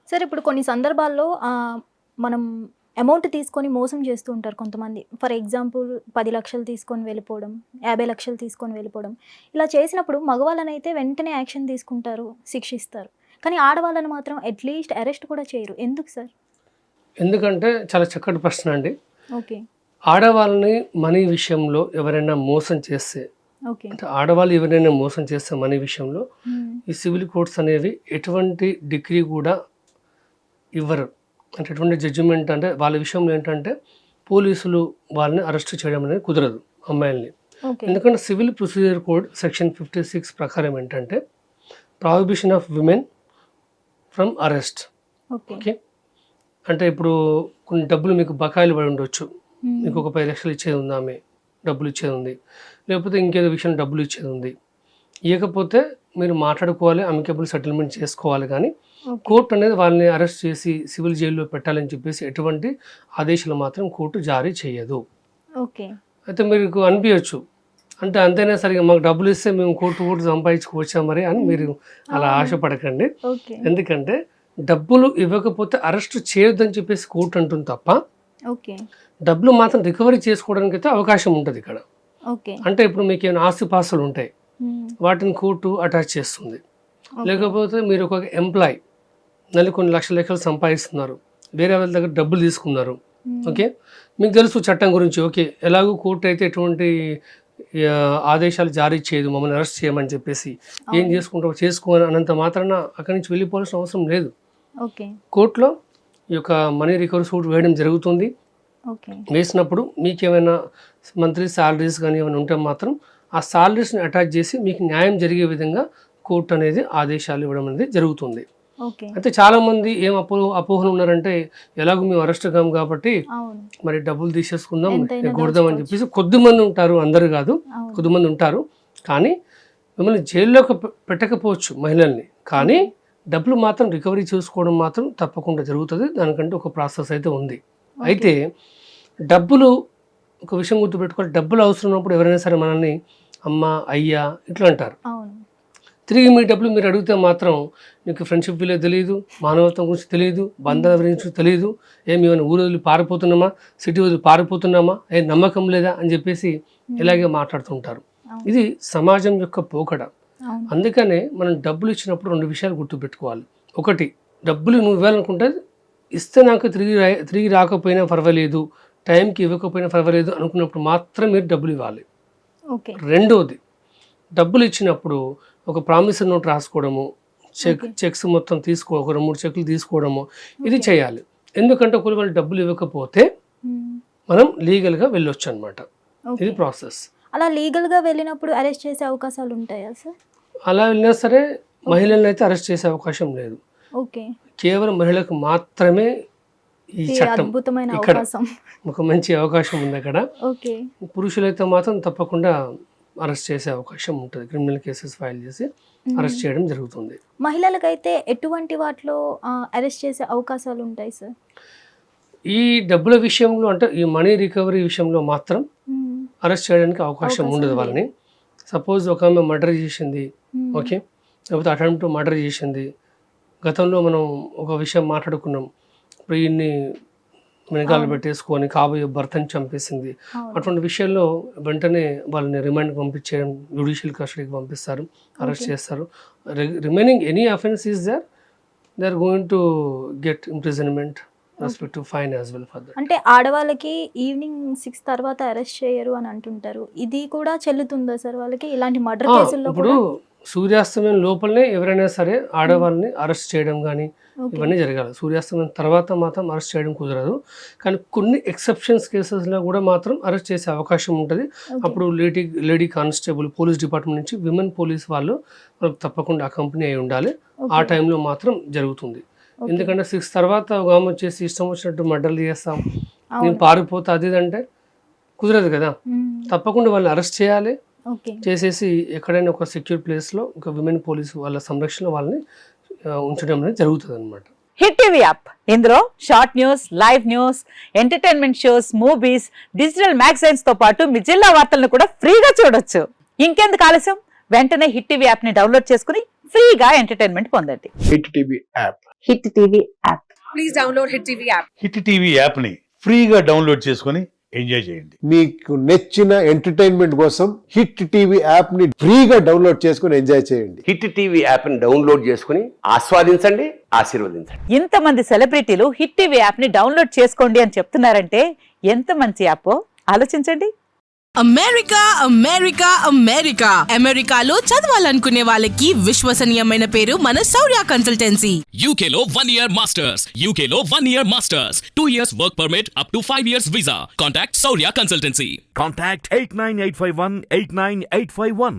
Sir ఇప్పుడు కొన్ని సందర్భాల్లో మనం అమౌంట్ తీసుకొని మోసం చేస్తూ ఉంటారు కొంతమంది. ఫర్ ఎగ్జాంపుల్ 10 లక్షలు తీసుకొని వెళ్ళిపోవడం, 50 లక్షలు తీసుకొని వెళ్ళిపోవడం. ఇలా చేసినప్పుడు మగవాళ్ళనైతే వెంటనే యాక్షన్ తీసుకుంటారు, శిక్షిస్తారు. కానీ ఆడవాళ్ళని మాత్రం అట్లీస్ట్ అరెస్ట్ కూడా చేయరు. ఎందుకు సార్? ఎందుకంటే చాలా చక్కటి ప్రశ్న అండి. ఓకే. ఆడవాళ్ళని మనీ విషయంలో ఎవరైనా మోసం చేస్తే, ఓకే. అంటే ఆడవాళ్ళు ఎవరైనా మోసం చేస్తే మనీ విషయంలో ఈ సివిల్ కోర్ట్స్ అనేవి ఎటువంటి డిగ్రీ కూడా ఇవ్వరు. అంటే ఎటువంటి జడ్జిమెంట్ అంటే వాళ్ళ విషయంలో ఏంటంటే పోలీసులు వాళ్ళని అరెస్ట్ చేయడం అనేది కుదరదు అమ్మాయిల్ని. ఓకే. ఎందుకంటే సివిల్ ప్రొసీజర్ కోడ్ సెక్షన్ 56 ప్రకారం ఏంటంటే prohibition of women from arrest. Okay. Okay, అంటే ఇప్పుడు కొన్ని డబ్బులు మీకు బకాయిలు పడి ఉండొచ్చు, మీకు ఒక 10 లక్షలు ఇచ్చేది ఉంది, ఆమె డబ్బులు ఇచ్చేది ఉంది, లేకపోతే ఇంకేదో విషయం డబ్బులు ఇచ్చేది ఉంది, ఇవ్వకపోతే మీరు మాట్లాడుకోవాలి, అమికబుల్ సెటిల్మెంట్ చేసుకోవాలి. కానీ కోర్టు అనేది వాళ్ళని అరెస్ట్ చేసి సివిల్ జైల్లో పెట్టాలని చెప్పేసి ఎటువంటి ఆదేశాలు మాత్రం కోర్టు జారీ చేయదు. ఓకే. అయితే మీకు అనిపించవచ్చు, అంటే అంతైనా సరిగా మాకు డబ్బులు ఇస్తే మేము కోర్టు సంపాదించుకోవచ్చా మరి అని మీరు అలా ఆశపడకండి. ఓకే. ఎందుకంటే డబ్బులు ఇవ్వకపోతే అరెస్ట్ చేయొద్దని చెప్పేసి కోర్టు అంటుంది తప్ప ఓకే. డబ్బులు మాత్రం రికవరీ చేసుకోవడానికి అయితే అవకాశం ఉంటుంది ఇక్కడ. ఓకే. అంటే ఇప్పుడు మీకు ఏమైనా ఆస్తిపాస్తులు ఉంటాయి, వాటిని కోర్టు అటాచ్ చేస్తుంది. లేకపోతే మీరు ఒక ఎంప్లాయ్ కొన్ని లక్షలు సంపాదిస్తున్నారు, వేరే వాళ్ళ దగ్గర డబ్బులు తీసుకున్నారు. ఓకే, మీకు తెలుసు చట్టం గురించి. ఓకే, ఎలాగో కోర్టు అయితే ఎటువంటి ఆదేశాలు జారీ చేయదు మమ్మల్ని అరెస్ట్ చేయమని చెప్పేసి, ఏం చేసుకుంటావు చేసుకోని అన్నంత మాత్రాన అక్కడి నుంచి వెళ్ళిపోవాల్సిన అవసరం లేదు. ఓకే. కోర్టులో ఈ యొక్క మనీ రికవరీ సూట్ వేయడం జరుగుతుంది. ఓకే. వేసినప్పుడు మీకు ఏమైనా మంత్లీ శాలరీస్ కానీ ఏమైనా ఉంటే మాత్రం ఆ శాలరీస్ని అటాచ్ చేసి మీకు న్యాయం జరిగే విధంగా కోర్టు అనేది ఆదేశాలు ఇవ్వడం అనేది జరుగుతుంది. ఓకే. అయితే చాలామంది ఏం అపోహలు ఉన్నారంటే, ఎలాగో మేము అరెస్ట్ కాము కాబట్టి మరి డబ్బులు తీసేసుకుందాం కొడదాం అని చెప్పేసి కొద్దిమంది ఉంటారు, అందరు కాదు, కొద్దిమంది ఉంటారు. కానీ మిమ్మల్ని జైల్లోకి పెట్టకపోవచ్చు మహిళల్ని, కానీ డబ్బులు మాత్రం రికవరీ చేసుకోవడం మాత్రం తప్పకుండా జరుగుతుంది. దానికంటే ఒక ప్రాసెస్ అయితే ఉంది. అయితే డబ్బులు, ఒక విషయం గుర్తుపెట్టుకోవాలి, డబ్బులు అవసరం ఉన్నప్పుడు ఎవరైనా సరే మనల్ని అమ్మ అయ్యా ఇట్లా అంటారు. తిరిగి మీ డబ్బులు మీరు అడిగితే మాత్రం నీకు ఫ్రెండ్షిప్ విలువ తెలియదు, మానవత్వం గురించి తెలియదు, బంధాల గురించి తెలియదు, ఏమైనా ఊరు వదిలి పారిపోతున్నామా, సిటీ వదిలి పారిపోతున్నామా, నమ్మకం లేదా అని చెప్పేసి ఇలాగే మాట్లాడుతుంటారు. ఇది సమాజం యొక్క పోకడ. అందుకనే మనం డబ్బులు ఇచ్చినప్పుడు 2 విషయాలు గుర్తుపెట్టుకోవాలి. ఒకటి, డబ్బులు నువ్వు ఇవ్వాలనుకుంటే ఇస్తే నాకు తిరిగి రాకపోయినా పర్వాలేదు, టైంకి ఇవ్వకపోయినా పర్వాలేదు అనుకున్నప్పుడు మాత్రం మీరు డబ్బులు ఇవ్వాలి. రెండోది, డబ్బులు ఇచ్చినప్పుడు ఒక ప్రామిసరీ నోట్ రాసుకోవడము, చెక్స్ మొత్తం ఒక 2-3 చెక్లు తీసుకోవడము, ఇది చేయాలి. ఎందుకంటే ఒకవేళ వాళ్ళు డబ్బులు ఇవ్వకపోతే మనం లీగల్గా వెళ్ళొచ్చు అనమాట. ఇది ప్రాసెస్. అలా లీగల్గా వెళ్ళినప్పుడు అరెస్ట్ చేసే అవకాశాలు ఉంటాయా సార్? అలా వెళ్ళినా సరే మహిళలను అయితే అరెస్ట్ చేసే అవకాశం లేదు. ఓకే. కేవలం మహిళలకు మాత్రమే ఈ చట్టం, ఇక్కడ ఒక మంచి అవకాశం ఉంది అక్కడ. ఓకే. పురుషులైతే మాత్రం తప్పకుండా అరెస్ట్ చేసే అవకాశం ఉంటుంది. క్రిమినల్ కేసెస్ ఫైల్ చేసి అరెస్ట్ చేయడం జరుగుతుంది. మహిళలకైతే ఎటువంటి వాటిలో అరెస్ట్ చేసే అవకాశాలు ఉంటాయి సార్? ఈ డబ్బుల విషయంలో, అంటే ఈ మనీ రికవరీ విషయంలో మాత్రం అరెస్ట్ చేయడానికి అవకాశం ఉండదు వాళ్ళని. సపోజ్ ఒక ఆమె మర్డర్ చేసింది, ఓకే, లేకపోతే అటెంప్ట్ టు మర్డర్ చేసింది. గతంలో మనం ఒక విషయం మాట్లాడుకున్నాం, ఇప్పుడు ఈయన్ని వెనకాల పెట్టేసుకొని కాబోయే భర్తని చంపేసింది. అటువంటి విషయాల్లో వెంటనే వాళ్ళని రిమాండ్కి పంపించేయడం, జ్యుడిషియల్ కస్టడీకి పంపిస్తారు, అరెస్ట్ చేస్తారు. Remaining any offence is there, they are going to get imprisonment respective fine as well for that. అంటే ఆడవాళ్ళకి ఈవినింగ్ 6 తర్వాత అరెస్ట్ చేయరు అని అంటుంటారు. ఇది కూడా చెల్లుతుందా సార్ వాళ్ళకి ఇలాంటి మర్డర్ కేసుల్లో? ఇప్పుడు సూర్యాస్తమయం లోపలనే ఎవరైనా సరే ఆడవాళ్ళని అరెస్ట్ చేయడం కానీ ఇవన్నీ జరగాలి. సూర్యాస్తమయం తర్వాత మాత్రం అరెస్ట్ చేయడం కుదరదు. కానీ కొన్ని ఎక్సెప్షన్స్ కేసెస్లో కూడా మాత్రం అరెస్ట్ చేసే అవకాశం ఉంటుంది. అప్పుడు లేడీ కానిస్టేబుల్, పోలీస్ డిపార్ట్మెంట్ నుంచి విమెన్ పోలీస్ వాళ్ళు తప్పకుండా అకంపెనీ అయి ఉండాలి. ఆ టైంలో మాత్రం జరుగుతుంది. ఎందుకంటే 6 తర్వాత ఒక ఆమె వచ్చేసి ఇష్టం వచ్చినట్టు మర్డర్లు చేస్తాం, నేను పారిపోతా అది అంటే కుదరదు కదా. తప్పకుండా వాళ్ళని అరెస్ట్ చేయాలి. చేసేసి ఎక్కడైనా ఒక సెక్యూర్ ప్లేస్లో ఒక విమెన్ పోలీస్ వాళ్ళ సంరక్షణ వాళ్ళని ఉంచడం అనేది జరుగుతుంది అనమాట. హిట్ టీవీ యాప్, ఇందులో short news, live news, entertainment shows, movies, digital magazines తో పాటు మీ జిల్లా వార్తలను కూడా ఫ్రీగా చూడొచ్చు. ఇంకెందుకు ఆలస్యం, వెంటనే హిట్ టీవీ యాప్ ని డౌన్లోడ్ చేసుకుని ఫ్రీగా ఎంటర్టైన్మెంట్ పొందండి. Hit TV app. Hit TV app. Please download Hit TV app. Hit TV యాప్ని ఫ్రీగా డౌన్లోడ్ చేసుకొని ఎంజాయ్ చేయండి. మీకు నచ్చిన ఎంటర్టైన్మెంట్ కోసం హిట్ టీవీ యాప్ ని ఫ్రీగా డౌన్లోడ్ చేసుకుని ఎంజాయ్ చేయండి. హిట్ టీవీ యాప్ని డౌన్లోడ్ చేసుకుని ఆస్వాదించండి, ఆశీర్వదించండి. ఇంతమంది సెలబ్రిటీలు హిట్ టీవీ యాప్ ని డౌన్లోడ్ చేసుకోండి అని చెప్తున్నారంటే ఎంత మంచి యాప్ ఆలోచించండి. అమెరికా అమెరికా అమెరికా అమెరికాలో చదవాలనుకునే వాళ్ళకి విశ్వసనీయమైన పేరు మన శౌర్య కన్సల్టెన్సీ. UK లో 1 year masters. UK లో 1 year masters. 2 years work permit up to 5 years visa. Contact Saurya Consultancy. Contact 89851 89851.